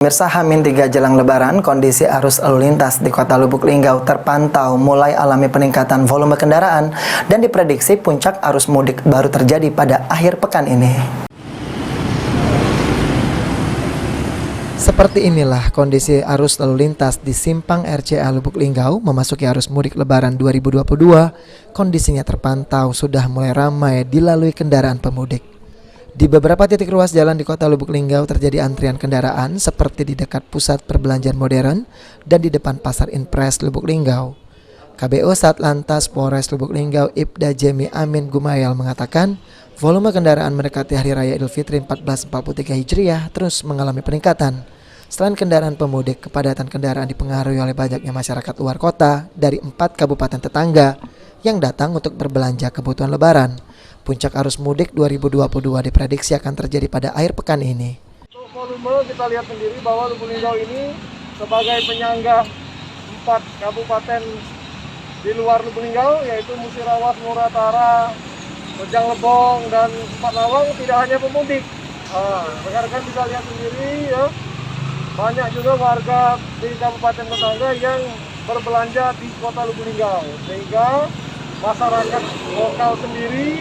Pemirsa, H-3 jelang Lebaran, kondisi arus lalu lintas di Kota Lubuk Linggau terpantau mulai alami peningkatan volume kendaraan dan diprediksi puncak arus mudik baru terjadi pada akhir pekan ini. Seperti inilah kondisi arus lalu lintas di Simpang RCA Lubuk Linggau memasuki arus mudik Lebaran 2022. Kondisinya terpantau sudah mulai ramai dilalui kendaraan pemudik. Di beberapa titik ruas jalan di Kota Lubuk Linggau terjadi antrian kendaraan seperti di dekat pusat perbelanjaan modern dan di depan Pasar Inpres Lubuk Linggau. KBO Satlantas Polres Lubuk Linggau Ibda Jemi Amin Gumayal mengatakan volume kendaraan mendekati Hari Raya Idul Fitri 1443 Hijriah terus mengalami peningkatan. Selain kendaraan pemudik, kepadatan kendaraan dipengaruhi oleh banyaknya masyarakat luar kota dari 4 kabupaten tetangga yang datang untuk berbelanja kebutuhan Lebaran. Puncak arus mudik 2022 diprediksi akan terjadi pada akhir pekan ini. Untuk volume kita lihat sendiri bahwa Lubuk Linggau ini sebagai penyangga 4 kabupaten di luar Lubuk Linggau, yaitu Musirawas, Muratara, Rejang Lebong, dan Empat Lawang, tidak hanya pemudik. Rekan-rekan bisa lihat sendiri ya, banyak juga warga di kabupaten tetangga yang berbelanja di Kota Lubuk Linggau, sehingga masyarakat lokal sendiri,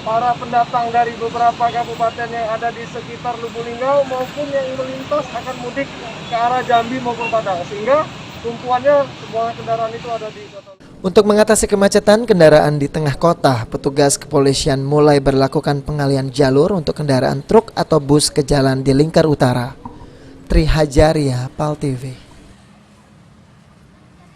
para pendatang dari beberapa kabupaten yang ada di sekitar Lubuk Linggau maupun yang melintas akan mudik ke arah Jambi maupun Padang, sehingga tumpuannya semua kendaraan itu ada di Kota Lubuk. Untuk mengatasi kemacetan kendaraan di tengah kota, petugas kepolisian mulai berlakukan pengalihan jalur untuk kendaraan truk atau bus ke jalan di lingkar utara. Tri Hajaria, PAL TV.